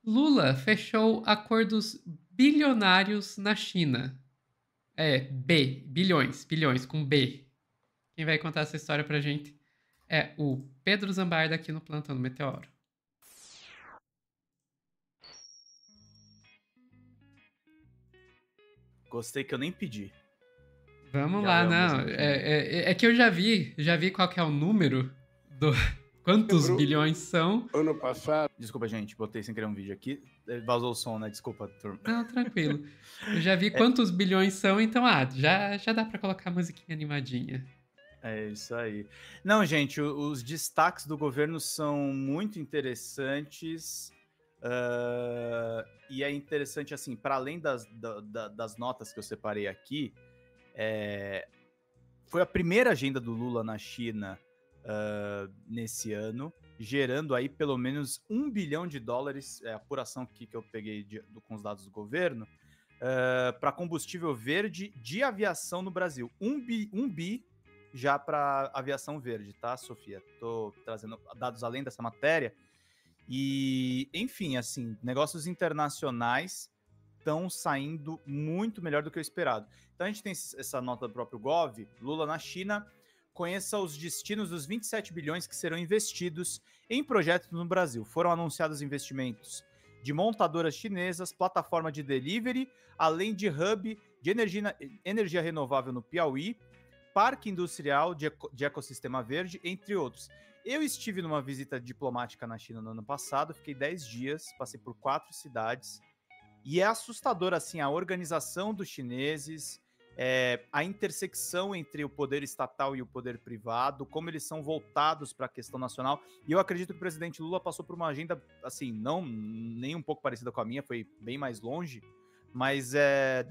Lula fechou acordos bilionários na China. Bilhões, bilhões, com B. Quem vai contar essa história pra gente é o Pedro Zambarda aqui no Plantão do Meteoro. Gostei que eu nem pedi. Vamos Já lá, é ao não. mesmo tempo. É que eu já vi qual que é o número do quantos Lembro bilhões são. ano passado. Desculpa, gente, botei sem querer um vídeo aqui. Vazou o som, né? Desculpa, turma. Não, tranquilo. Eu já vi quantos bilhões são, então, já dá pra colocar a musiquinha animadinha. É isso aí. Não, gente, os destaques do governo são muito interessantes. E é interessante, assim, para além das notas que eu separei aqui, foi a primeira agenda do Lula na China nesse ano, gerando aí pelo menos $1 bilhão, é a apuração aqui que eu peguei com os dados do governo, para combustível verde de aviação no Brasil. Um bi já para aviação verde, tá, Sofia? Tô trazendo dados além dessa matéria. E, enfim, assim, negócios internacionais estão saindo muito melhor do que o esperado. Então a gente tem essa nota do próprio Gov, Lula na China, conheça os destinos dos 27 bilhões que serão investidos em projetos no Brasil. Foram anunciados investimentos de montadoras chinesas, plataforma de delivery, além de hub de energia renovável no Piauí, parque industrial de ecossistema verde, entre outros. Eu estive numa visita diplomática na China no ano passado, fiquei 10 dias, passei por 4 cidades, e é assustador, assim, a organização dos chineses, a intersecção entre o poder estatal e o poder privado, como eles são voltados para a questão nacional. E eu acredito que o presidente Lula passou por uma agenda, assim, não nem um pouco parecida com a minha, foi bem mais longe, mas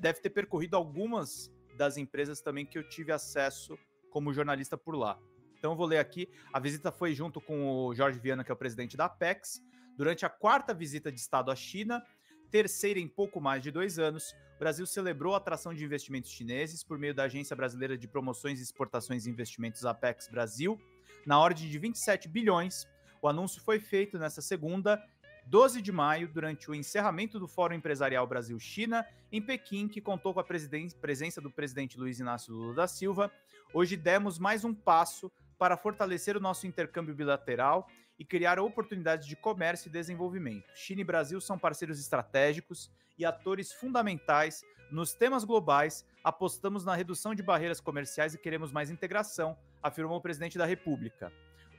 deve ter percorrido algumas das empresas também que eu tive acesso como jornalista por lá. Então eu vou ler aqui. A visita foi junto com o Jorge Viana, que é o presidente da Apex, durante a 4ª visita de Estado à China, terceira em pouco mais de 2 anos. O Brasil celebrou a atração de investimentos chineses por meio da Agência Brasileira de Promoções, Exportações e Investimentos, Apex Brasil, na ordem de 27 bilhões. O anúncio foi feito nesta segunda, 12 de maio, durante o encerramento do Fórum Empresarial Brasil-China, em Pequim, que contou com a presença do presidente Luiz Inácio Lula da Silva. Hoje demos mais um passo para fortalecer o nosso intercâmbio bilateral e criar oportunidades de comércio e desenvolvimento. China e Brasil são parceiros estratégicos e atores fundamentais nos temas globais. Apostamos na redução de barreiras comerciais e queremos mais integração, afirmou o presidente da República.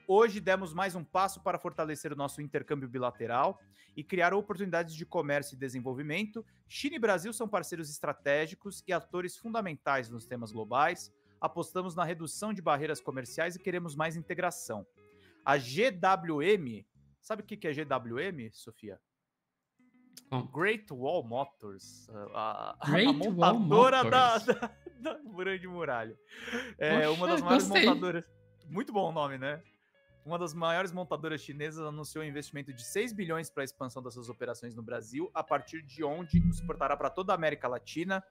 Hoje demos mais um passo para fortalecer o nosso intercâmbio bilateral e criar oportunidades de comércio e desenvolvimento. China e Brasil são parceiros estratégicos e atores fundamentais nos temas globais. Apostamos na redução de barreiras comerciais e queremos mais integração. A GWM, sabe o que é GWM, Sofia? Great Wall Motors, a montadora da Grande Muralha. Poxa, uma das maiores gostei. montadoras. Muito bom o nome, né? Uma das maiores montadoras chinesas anunciou um investimento de 6 bilhões para a expansão das suas operações no Brasil, a partir de onde exportará para toda a América Latina,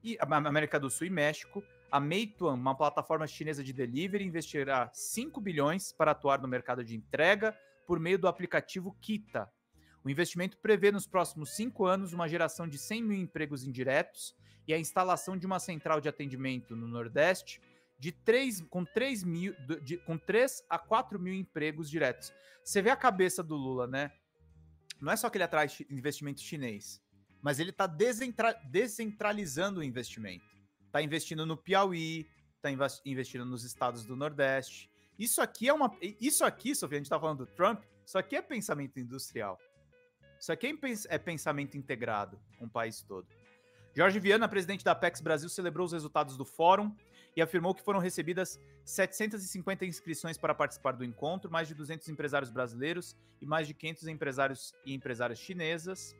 e a América do Sul e México. A Meituan, uma plataforma chinesa de delivery, investirá 5 bilhões para atuar no mercado de entrega por meio do aplicativo Kita. O investimento prevê nos próximos 5 anos uma geração de 100 mil empregos indiretos e a instalação de uma central de atendimento no Nordeste com 3 a 4 mil empregos diretos. Você vê a cabeça do Lula, né? Não é só que ele atrai investimento chinês, mas ele está descentralizando o investimento. Está investindo no Piauí, está investindo nos estados do Nordeste. Isso aqui, Sofia, a gente está falando do Trump, isso aqui é pensamento industrial. Isso aqui é pensamento integrado com o país todo. Jorge Viana, presidente da Apex Brasil, celebrou os resultados do fórum e afirmou que foram recebidas 750 inscrições para participar do encontro, mais de 200 empresários brasileiros e mais de 500 empresários e empresárias chinesas.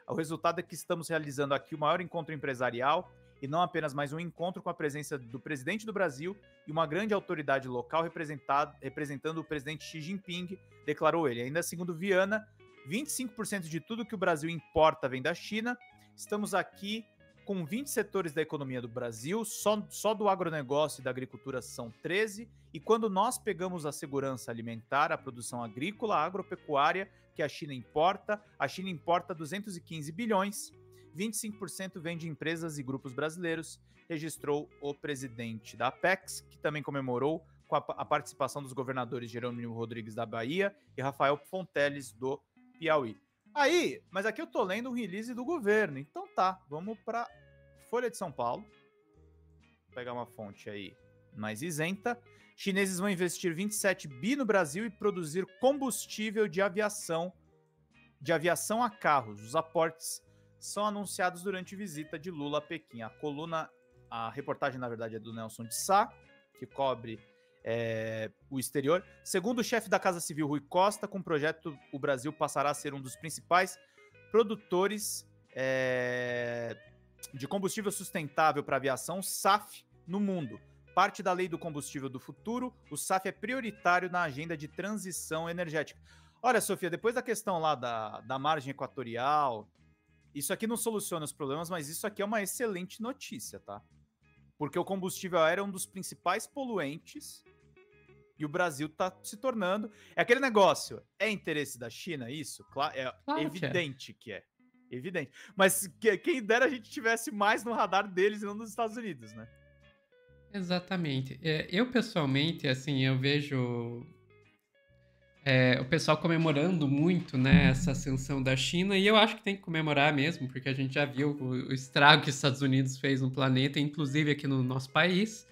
O resultado é que estamos realizando aqui o maior encontro empresarial e não apenas mais um encontro com a presença do presidente do Brasil e uma grande autoridade local representando o presidente Xi Jinping, declarou ele. Ainda segundo Viana, 25% de tudo que o Brasil importa vem da China. Estamos aqui com 20 setores da economia do Brasil, só do agronegócio e da agricultura são 13, e quando nós pegamos a segurança alimentar, a produção agrícola, a agropecuária, que a China importa 215 bilhões, 25% vem de empresas e grupos brasileiros, registrou o presidente da Apex, que também comemorou com a participação dos governadores Jerônimo Rodrigues da Bahia e Rafael Fonteles do Piauí. Aí, mas aqui eu tô lendo um release do governo, então tá, vamos para Folha de São Paulo, vou pegar uma fonte aí mais isenta. Chineses vão investir 27 bi no Brasil e produzir combustível de aviação a carros. Os aportes são anunciados durante visita de Lula a Pequim. A reportagem, na verdade, é do Nelson de Sá, que cobre o exterior. Segundo o chefe da Casa Civil, Rui Costa, com o projeto, o Brasil passará a ser um dos principais produtores de combustível sustentável para aviação, SAF, no mundo. Parte da lei do combustível do futuro, o SAF é prioritário na agenda de transição energética. Olha, Sofia, depois da questão lá da margem equatorial, isso aqui não soluciona os problemas, mas isso aqui é uma excelente notícia, tá? Porque o combustível aéreo é um dos principais poluentes e o Brasil tá se tornando... É aquele negócio, é interesse da China isso? Claro, evidente que é. Evidente. Mas quem dera a gente tivesse mais no radar deles e não nos Estados Unidos, né? Exatamente. Eu, pessoalmente, assim, eu vejo o pessoal comemorando muito, né, essa ascensão da China, e eu acho que tem que comemorar mesmo, porque a gente já viu o estrago que os Estados Unidos fez no planeta, inclusive aqui no nosso país.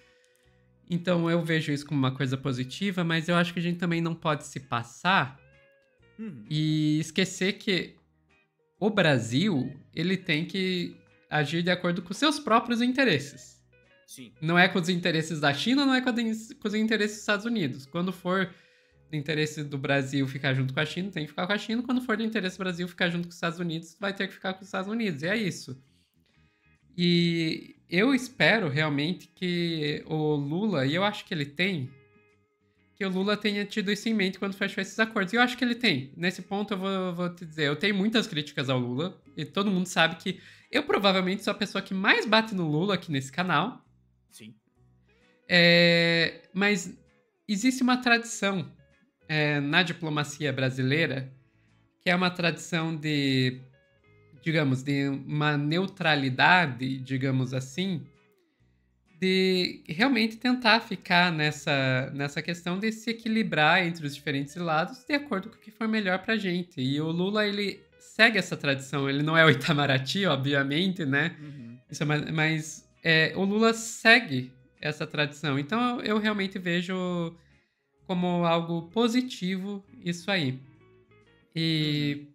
Então eu vejo isso como uma coisa positiva, mas eu acho que a gente também não pode se passar e esquecer que o Brasil, ele tem que agir de acordo com seus próprios interesses. Sim. Não é com os interesses da China, não é com os interesses dos Estados Unidos. Quando for do interesse do Brasil ficar junto com a China, tem que ficar com a China. Quando for do interesse do Brasil ficar junto com os Estados Unidos, vai ter que ficar com os Estados Unidos. E é isso. E eu espero realmente que o Lula, e eu acho que ele tem, que o Lula tenha tido isso em mente quando fechou esses acordos. E eu acho que ele tem. Nesse ponto eu vou te dizer, eu tenho muitas críticas ao Lula, e todo mundo sabe que eu provavelmente sou a pessoa que mais bate no Lula aqui nesse canal. Sim. Mas existe uma tradição na diplomacia brasileira que é uma tradição de, digamos, de uma neutralidade, digamos assim, de realmente tentar ficar nessa questão de se equilibrar entre os diferentes lados de acordo com o que for melhor pra gente. E o Lula, ele segue essa tradição. Ele não é o Itamaraty, obviamente, né? Isso mas o Lula segue essa tradição. Então eu realmente vejo como algo positivo isso aí. E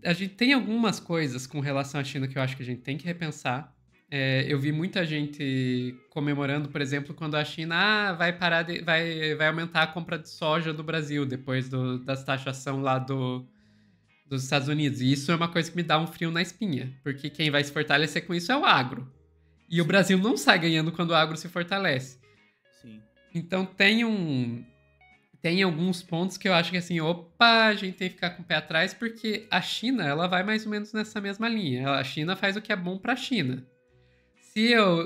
a gente tem algumas coisas com relação à China que eu acho que a gente tem que repensar. Eu vi muita gente comemorando, por exemplo, quando a China vai aumentar a compra de soja do Brasil depois das taxação lá dos Estados Unidos. E isso é uma coisa que me dá um frio na espinha, porque quem vai se fortalecer com isso é o agro. E o Brasil não sai ganhando quando o agro se fortalece. Sim. Então tem alguns pontos que eu acho que assim, a gente tem que ficar com o pé atrás, porque a China, ela vai mais ou menos nessa mesma linha. A China faz o que é bom para a China.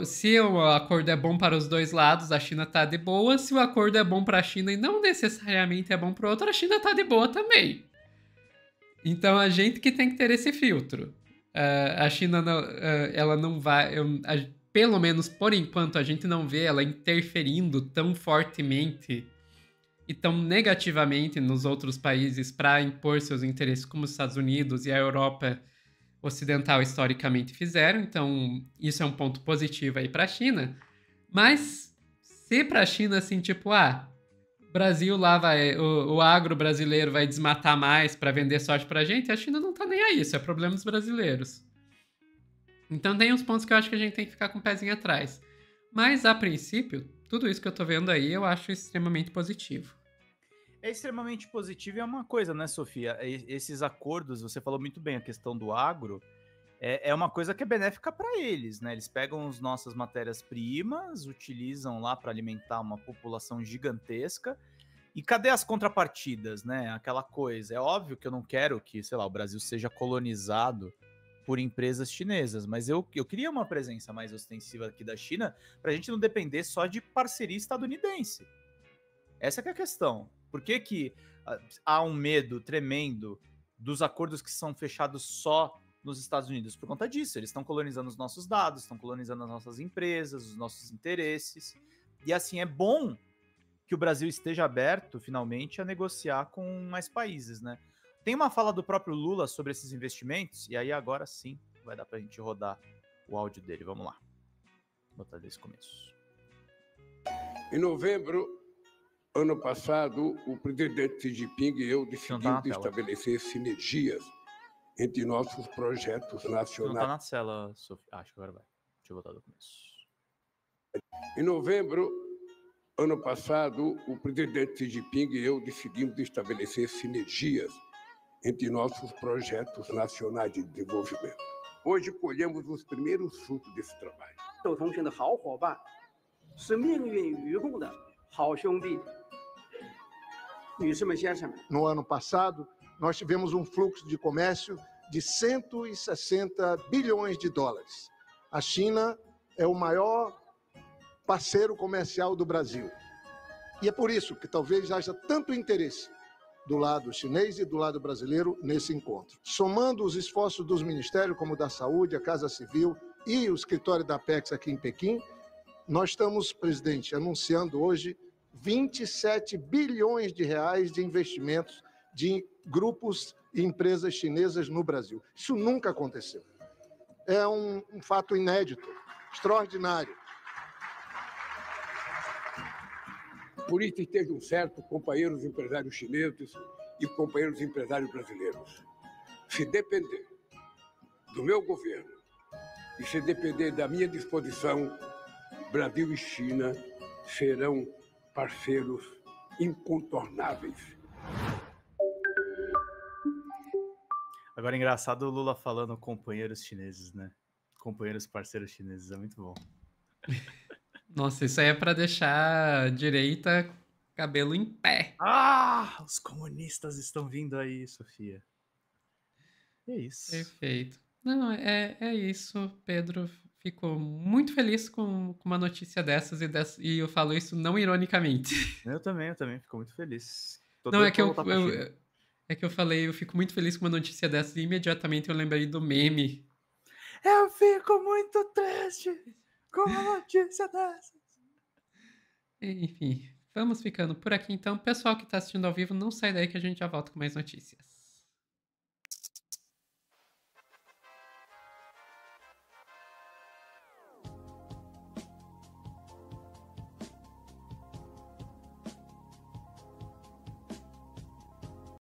Se o acordo é bom para os dois lados, a China tá de boa. Se o acordo é bom para a China e não necessariamente é bom para o outro, a China tá de boa também. Então a gente que tem que ter esse filtro. A China, ela não vai... pelo menos por enquanto, a gente não vê ela interferindo tão fortemente e tão negativamente nos outros países para impor seus interesses, como os Estados Unidos e a Europa Ocidental historicamente fizeram. Então, isso é um ponto positivo aí para a China. Mas, se para a China, assim, tipo, Brasil lá o agro brasileiro vai desmatar mais para vender soja pra gente, a China não tá nem aí, isso é problema dos brasileiros. Então tem uns pontos que eu acho que a gente tem que ficar com o pezinho atrás. Mas, a princípio, tudo isso que eu tô vendo aí, eu acho extremamente positivo. É extremamente positivo e é uma coisa, né, Sofia? Esses acordos, você falou muito bem, a questão do agro, é uma coisa que é benéfica para eles, né? Eles pegam as nossas matérias-primas, utilizam lá para alimentar uma população gigantesca. E cadê as contrapartidas, né? Aquela coisa. É óbvio que eu não quero que, sei lá, o Brasil seja colonizado por empresas chinesas, mas eu queria uma presença mais ostensiva aqui da China para a gente não depender só de parceria estadunidense. Essa que é a questão. Por que há um medo tremendo dos acordos que são fechados só nos Estados Unidos? Por conta disso, eles estão colonizando os nossos dados, estão colonizando as nossas empresas, os nossos interesses. E assim, é bom que o Brasil esteja aberto, finalmente, a negociar com mais países, né? Tem uma fala do próprio Lula sobre esses investimentos, e aí agora sim vai dar pra gente rodar o áudio dele. Vamos lá. Vou botar desde o começo. Em novembro, ano passado, o presidente Xi Jinping e eu decidimos estabelecer sinergias entre nossos projetos nacionais. Não tá na tela, Sofia. Acho que agora vai. Deixa eu botar do começo. Em novembro, ano passado, o presidente Xi Jinping e eu decidimos estabelecer sinergias entre nossos projetos nacionais de desenvolvimento. Hoje colhemos os primeiros frutos desse trabalho. No ano passado, nós tivemos um fluxo de comércio de 160 bilhões de dólares. A China é o maior parceiro comercial do Brasil. E é por isso que talvez haja tanto interesse do lado chinês e do lado brasileiro nesse encontro. Somando os esforços dos ministérios, como o da Saúde, a Casa Civil e o escritório da Apex aqui em Pequim, nós estamos, presidente, anunciando hoje 27 bilhões de reais de investimentos de grupos e empresas chinesas no Brasil. Isso nunca aconteceu. É um fato inédito, extraordinário. Por isso estejam certos, companheiros empresários chineses e companheiros empresários brasileiros. Se depender do meu governo e se depender da minha disposição, Brasil e China serão parceiros incontornáveis. Agora é engraçado o Lula falando companheiros chineses, né? Companheiros parceiros chineses, é muito bom. Nossa, isso aí é pra deixar a direita cabelo em pé. Ah, os comunistas estão vindo aí, Sofia. É isso. Perfeito. Não, é isso, Pedro. Fico muito feliz com uma notícia dessas e eu falo isso não ironicamente. Eu também fico muito feliz. Não, é que eu falei, eu fico muito feliz com uma notícia dessas e imediatamente eu lembrei do meme. Eu fico muito triste com uma notícia dessas. Enfim, vamos ficando por aqui então. Pessoal que tá assistindo ao vivo, não sai daí que a gente já volta com mais notícias.